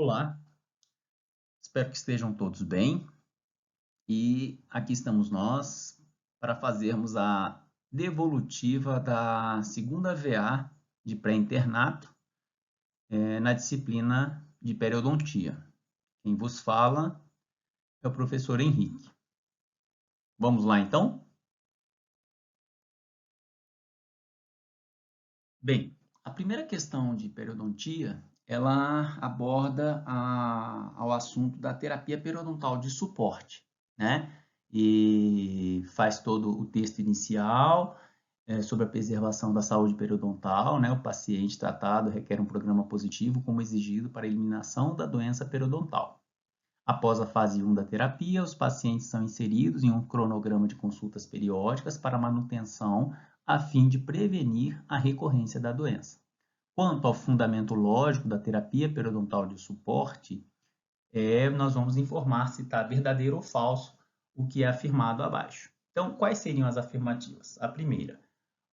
Olá, espero que estejam todos bem. E aqui estamos nós para fazermos a devolutiva da segunda VA de pré-internato na disciplina de periodontia. Quem vos fala é o professor Henrique. Vamos lá, então? Bem, a primeira questão de periodontia, ela aborda ao assunto da terapia periodontal de suporte, né? E faz todo o texto inicial sobre a preservação da saúde periodontal, né? O paciente tratado requer um programa positivo como exigido para a eliminação da doença periodontal. Após a fase 1 da terapia, os pacientes são inseridos em um cronograma de consultas periódicas para manutenção a fim de prevenir a recorrência da doença. Quanto ao fundamento lógico da terapia periodontal de suporte, nós vamos informar se está verdadeiro ou falso o que é afirmado abaixo. Então, quais seriam as afirmativas? A primeira,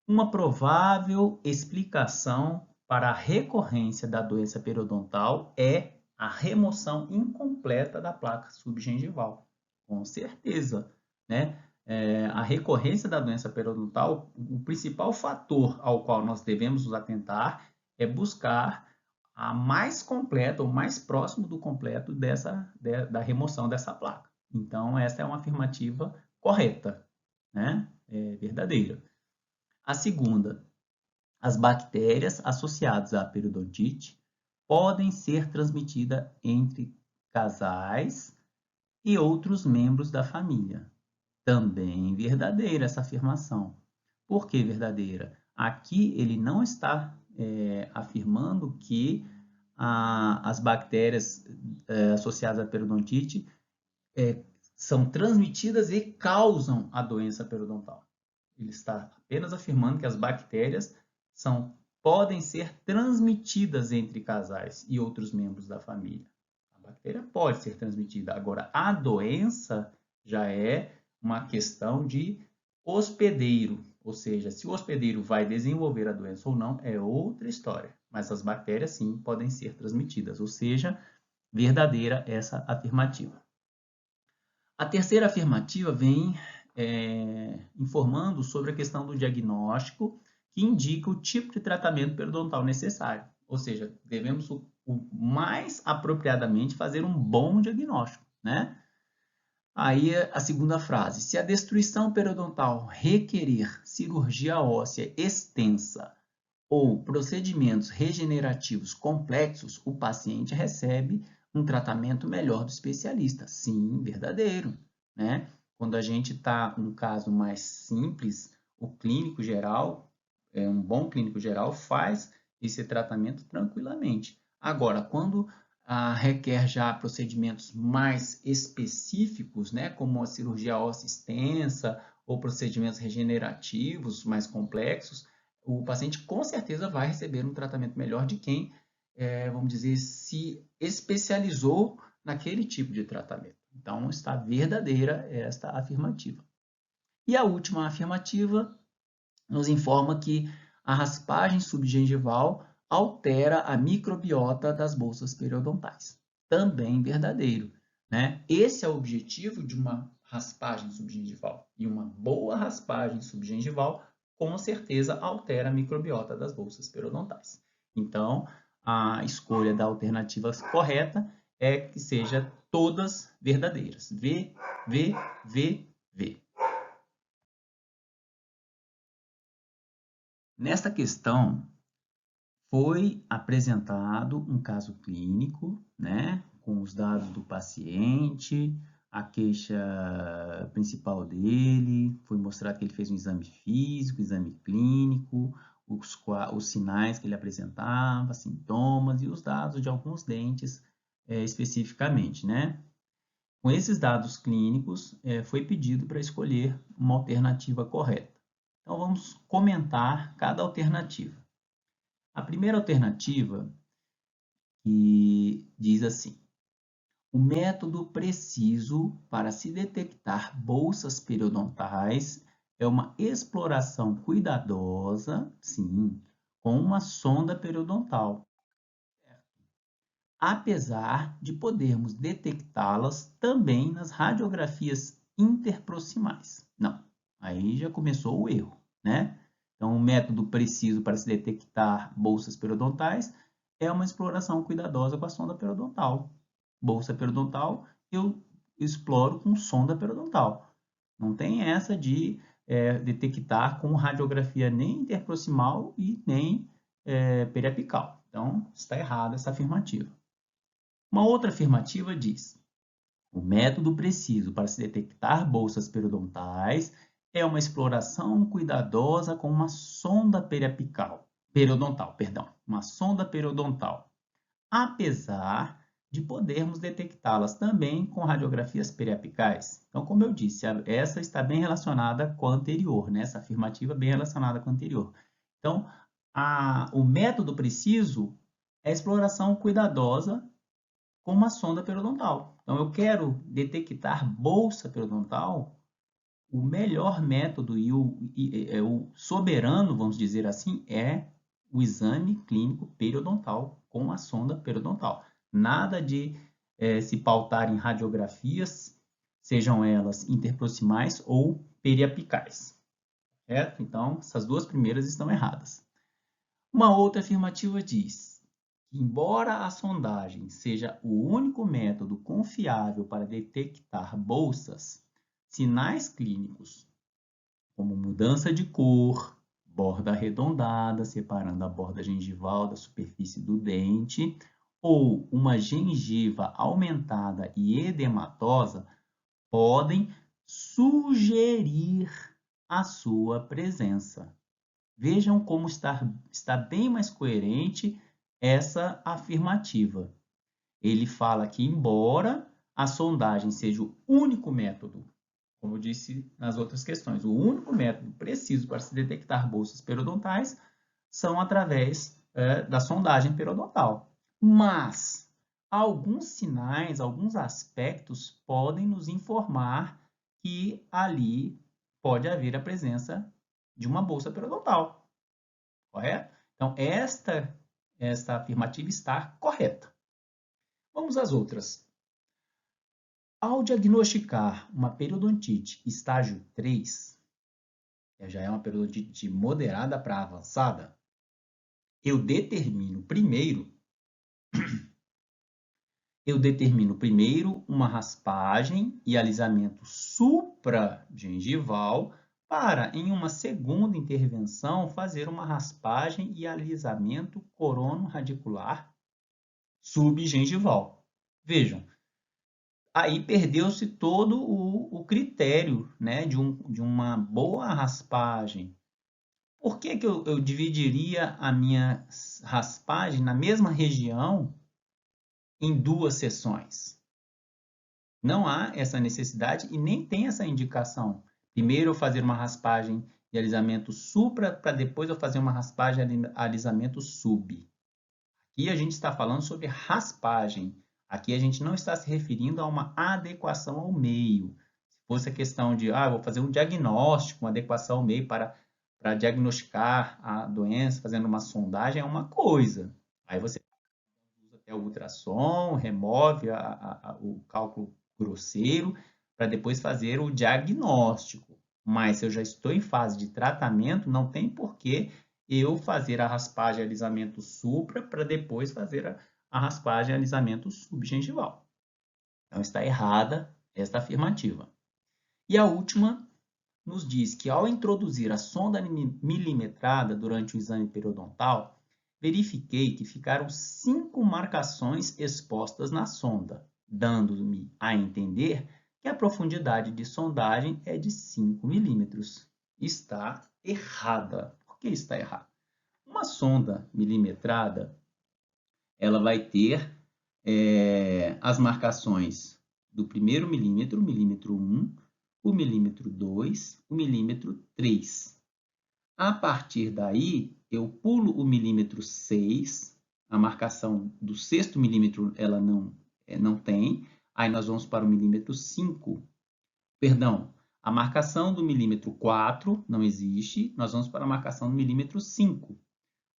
uma provável explicação para a recorrência da doença periodontal é a remoção incompleta da placa subgengival. Com certeza, né? A recorrência da doença periodontal, o principal fator ao qual nós devemos nos atentar é buscar a mais completa, ou mais próximo do completo da remoção dessa placa. Então, essa é uma afirmativa correta, né? Verdadeira. A segunda, as bactérias associadas à periodontite podem ser transmitidas entre casais e outros membros da família. Também verdadeira essa afirmação. Por que verdadeira? Aqui ele não está afirmando que as bactérias associadas à periodontite são transmitidas e causam a doença periodontal. Ele está apenas afirmando que as bactérias podem ser transmitidas entre casais e outros membros da família. A bactéria pode ser transmitida. Agora, a doença já é uma questão de hospedeiro, ou seja, se o hospedeiro vai desenvolver a doença ou não é outra história, mas as bactérias sim podem ser transmitidas, ou seja, verdadeira essa afirmativa. A terceira afirmativa vem informando sobre a questão do diagnóstico, que indica o tipo de tratamento periodontal necessário. Ou seja, devemos mais apropriadamente fazer um bom diagnóstico, né? Aí a segunda frase, se a destruição periodontal requerer cirurgia óssea extensa ou procedimentos regenerativos complexos, o paciente recebe um tratamento melhor do especialista. Sim, verdadeiro, né? Quando a gente está com um caso mais simples, o clínico geral, um bom clínico geral, faz esse tratamento tranquilamente. Agora, quando requer já procedimentos mais específicos, né, como a cirurgia óssea extensa ou procedimentos regenerativos mais complexos, o paciente com certeza vai receber um tratamento melhor de quem, vamos dizer, se especializou naquele tipo de tratamento. Então, está verdadeira esta afirmativa. E a última afirmativa nos informa que a raspagem subgengival altera a microbiota das bolsas periodontais. Também verdadeiro, né? Esse é o objetivo de uma raspagem subgengival. E uma boa raspagem subgengival, com certeza, altera a microbiota das bolsas periodontais. Então, a escolha da alternativa correta é que seja todas verdadeiras. V, V, V, V. Nesta questão, foi apresentado um caso clínico, né, com os dados do paciente, a queixa principal dele, foi mostrado que ele fez um exame físico, exame clínico, os sinais que ele apresentava, sintomas e os dados de alguns dentes especificamente, né? Com esses dados clínicos, foi pedido para escolher uma alternativa correta. Então, vamos comentar cada alternativa. A primeira alternativa que diz assim: o método preciso para se detectar bolsas periodontais é uma exploração cuidadosa, sim, com uma sonda periodontal. apesar de podermos detectá-las também nas radiografias interproximais. Não, aí já começou o erro, né? Então, o método preciso para se detectar bolsas periodontais é uma exploração cuidadosa com a sonda periodontal. Bolsa periodontal, eu exploro com sonda periodontal. Não tem essa de detectar com radiografia nem interproximal e nem periapical. Então, está errada essa afirmativa. Uma outra afirmativa diz: o método preciso para se detectar bolsas periodontais é uma exploração cuidadosa com uma sonda periodontal, uma sonda periodontal, apesar de podermos detectá-las também com radiografias periapicais. Então, como eu disse, essa está bem relacionada com a anterior, né? Essa afirmativa bem relacionada com a anterior. Então, o método preciso é a exploração cuidadosa com uma sonda periodontal. Então, eu quero detectar bolsa periodontal, o melhor método e o soberano, vamos dizer assim, é o exame clínico periodontal com a sonda periodontal. Nada de se pautar em radiografias, sejam elas interproximais ou periapicais. Certo? Então, essas duas primeiras estão erradas. Uma outra afirmativa diz: embora a sondagem seja o único método confiável para detectar bolsas, sinais clínicos, como mudança de cor, borda arredondada, separando a borda gengival da superfície do dente, ou uma gengiva aumentada e edematosa, podem sugerir a sua presença. Vejam como está bem mais coerente essa afirmativa. Ele fala que, embora a sondagem seja o único método, como eu disse nas outras questões, o único método preciso para se detectar bolsas periodontais são através da sondagem periodontal. Mas alguns sinais, alguns aspectos podem nos informar que ali pode haver a presença de uma bolsa periodontal, correto? Então, esta afirmativa está correta. Vamos às outras. Ao diagnosticar uma periodontite estágio 3, que já é uma periodontite moderada para avançada, eu determino primeiro uma raspagem e alisamento supragengival para, em uma segunda intervenção, fazer uma raspagem e alisamento corono-radicular subgengival. Vejam, aí perdeu-se todo o critério, né, de uma boa raspagem. Por que eu dividiria a minha raspagem na mesma região em duas sessões? Não há essa necessidade e nem tem essa indicação. Primeiro eu fazer uma raspagem de alisamento supra, para depois eu fazer uma raspagem de alisamento sub. Aqui a gente está falando sobre raspagem. Aqui a gente não está se referindo a uma adequação ao meio. Se fosse a questão de, vou fazer um diagnóstico, uma adequação ao meio para diagnosticar a doença, fazendo uma sondagem, é uma coisa. Aí você usa até o ultrassom, remove o cálculo grosseiro, para depois fazer o diagnóstico. Mas se eu já estou em fase de tratamento, não tem porquê eu fazer a raspagem e alisamento supra para depois fazer a raspagem e alisamento subgengival. Então, está errada esta afirmativa. E a última nos diz que, ao introduzir a sonda milimetrada durante o exame periodontal, verifiquei que ficaram 5 marcações expostas na sonda, dando-me a entender que a profundidade de sondagem é de 5 milímetros. Está errada. Por que está errada? Uma sonda milimetrada, ela vai ter as marcações do primeiro milímetro, milímetro 1, o milímetro 2, o milímetro 3. A partir daí, eu pulo o milímetro 6, a marcação do sexto milímetro ela não tem, aí nós vamos para o milímetro 5. Perdão, a marcação do milímetro 4 não existe, nós vamos para a marcação do milímetro 5.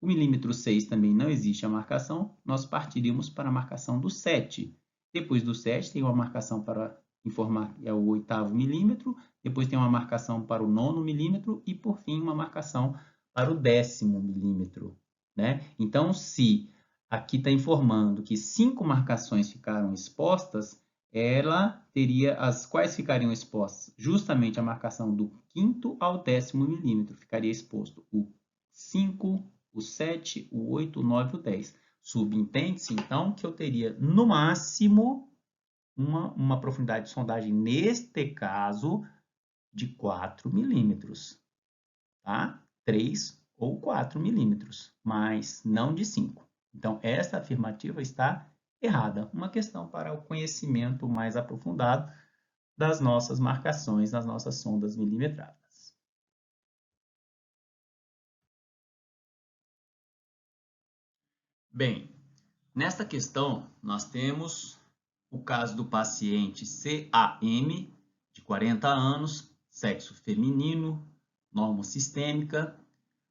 O milímetro 6 também não existe a marcação, nós partiríamos para a marcação do 7. Depois do 7 tem uma marcação para informar que é o 8º milímetro, depois tem uma marcação para o 9º milímetro e, por fim, uma marcação para o 10º milímetro, né? Então, se aqui está informando que 5 marcações ficaram expostas, ela teria as quais ficariam expostas? Justamente a marcação do 5º ao 10º milímetro. Ficaria exposto o 5, o 7, o 8, o 9 e o 10. Subentende-se, então, que eu teria, no máximo, uma profundidade de sondagem, neste caso, de 4 milímetros. Tá? 3 ou 4 milímetros, mas não de 5. Então, essa afirmativa está errada. Uma questão para o conhecimento mais aprofundado das nossas marcações, das nossas sondas milimetradas. Bem, nesta questão, nós temos o caso do paciente CAM, de 40 anos, sexo feminino, normosistêmica,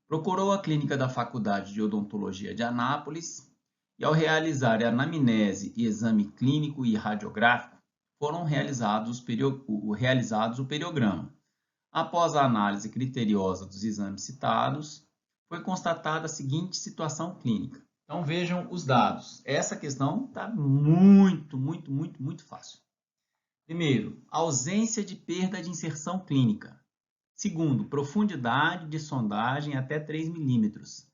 procurou a clínica da Faculdade de Odontologia de Anápolis e, ao realizar a anamnese e exame clínico e radiográfico, foram realizados o periograma. Após a análise criteriosa dos exames citados, foi constatada a seguinte situação clínica. Então, vejam os dados. Essa questão está muito fácil. Primeiro, ausência de perda de inserção clínica. Segundo, profundidade de sondagem até 3 milímetros.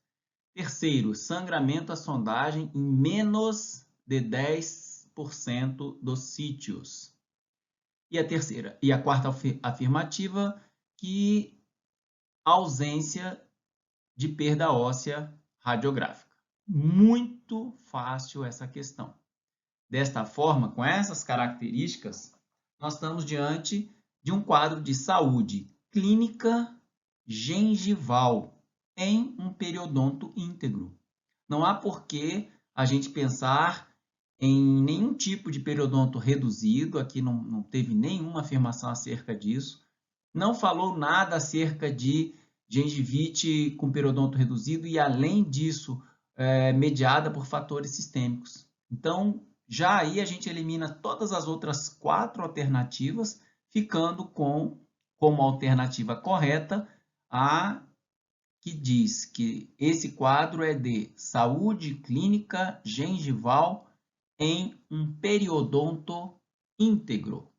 Terceiro, sangramento à sondagem em menos de 10% dos sítios. E a quarta afirmativa, que ausência de perda óssea radiográfica. Muito fácil essa questão. Desta forma, com essas características, nós estamos diante de um quadro de saúde clínica gengival em um periodonto íntegro. Não há por que a gente pensar em nenhum tipo de periodonto reduzido, aqui não teve nenhuma afirmação acerca disso, não falou nada acerca de gengivite com periodonto reduzido e, além disso, mediada por fatores sistêmicos. Então, já aí a gente elimina todas as outras 4 alternativas, ficando como alternativa correta a que diz que esse quadro é de saúde clínica gengival em um periodonto íntegro.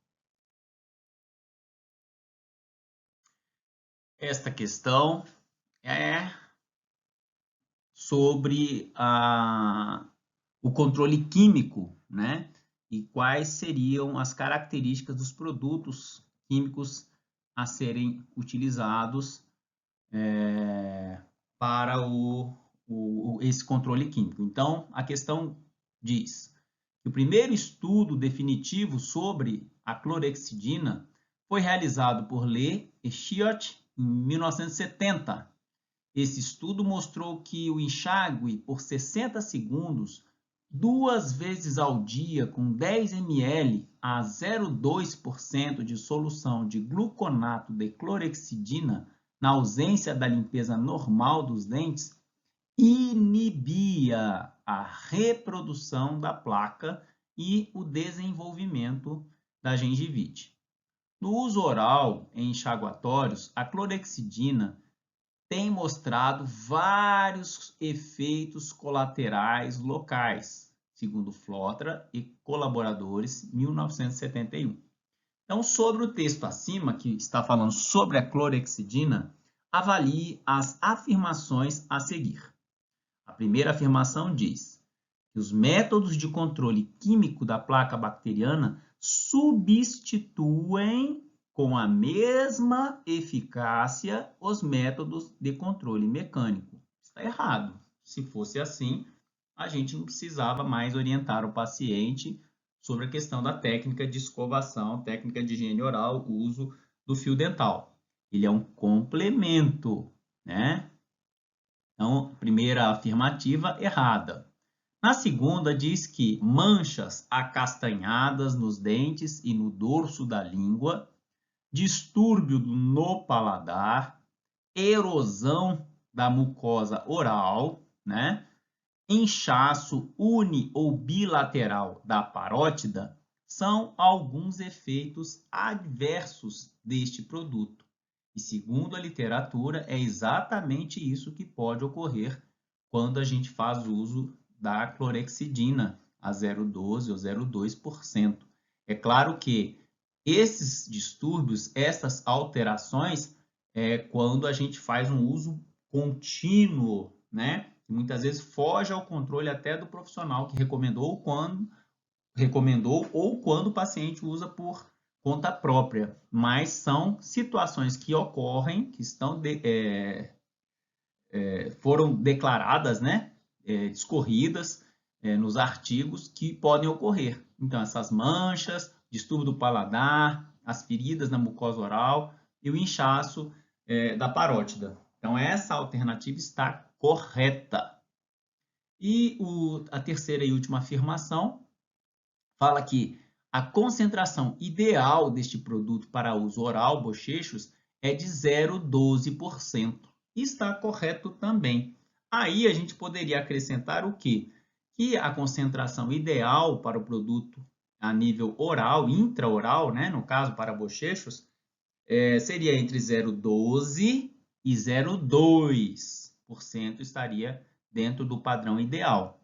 Esta questão é sobre o controle químico, né? E quais seriam as características dos produtos químicos a serem utilizados para esse controle químico. Então, a questão diz que o primeiro estudo definitivo sobre a clorexidina foi realizado por Lee e Chiot em 1970. Esse estudo mostrou que o enxágue por 60 segundos, 2 vezes ao dia, com 10 ml a 0,2% de solução de gluconato de clorexidina, na ausência da limpeza normal dos dentes, inibia a reprodução da placa e o desenvolvimento da gengivite. No uso oral em enxaguatórios, a clorexidina tem mostrado vários efeitos colaterais locais, segundo Flotra e colaboradores, 1971. Então, sobre o texto acima, que está falando sobre a clorexidina, avalie as afirmações a seguir. A primeira afirmação diz que os métodos de controle químico da placa bacteriana substituem com a mesma eficácia os métodos de controle mecânico. Está errado. Se fosse assim, a gente não precisava mais orientar o paciente sobre a questão da técnica de escovação, técnica de higiene oral, o uso do fio dental. Ele é um complemento, né? Então, primeira afirmativa errada. Na segunda, diz que manchas acastanhadas nos dentes e no dorso da língua, distúrbio no paladar, erosão da mucosa oral, né? Inchaço uni ou bilateral da parótida são alguns efeitos adversos deste produto. E segundo a literatura, é exatamente isso que pode ocorrer quando a gente faz uso da clorexidina a 0,12 ou 0,2%. É claro que esses distúrbios, essas alterações, é quando a gente faz um uso contínuo, né? Muitas vezes foge ao controle até do profissional que recomendou ou quando o paciente usa por conta própria. Mas são situações que ocorrem, que foram declaradas, né? Discorridas nos artigos que podem ocorrer. Então, essas manchas, distúrbio do paladar, as feridas na mucosa oral e o inchaço da parótida. Então, essa alternativa está correta. E a terceira e última afirmação fala que a concentração ideal deste produto para uso oral, bochechos, é de 0,12%. Está correto também. Aí a gente poderia acrescentar o quê? Que a concentração ideal para o produto a nível oral, intraoral, né, no caso para bochechos, seria entre 0,12% e 0,2%, estaria dentro do padrão ideal.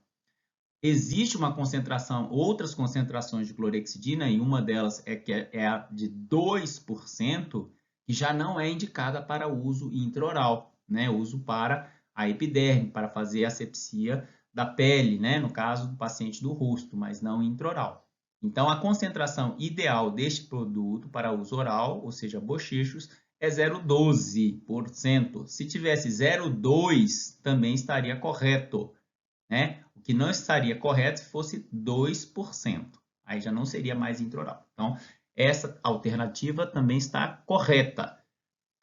Existe uma concentração, outras concentrações de clorexidina, e uma delas é a de 2%, que já não é indicada para uso intraoral, né? Uso para a epiderme, para fazer asepsia da pele, né? No caso do paciente do rosto, mas não intraoral. Então, a concentração ideal deste produto para uso oral, ou seja, bochechos, é 0,12%. Se tivesse 0,2%, também estaria correto, né? O que não estaria correto se fosse 2%. Aí já não seria mais intraoral. Então, essa alternativa também está correta.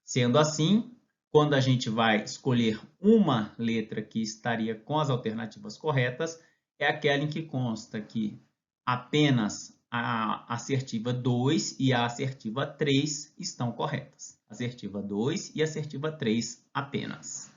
Sendo assim, quando a gente vai escolher uma letra que estaria com as alternativas corretas, é aquela em que consta que apenas a assertiva 2 e a assertiva 3 estão corretas. Assertiva 2 e assertiva 3 apenas.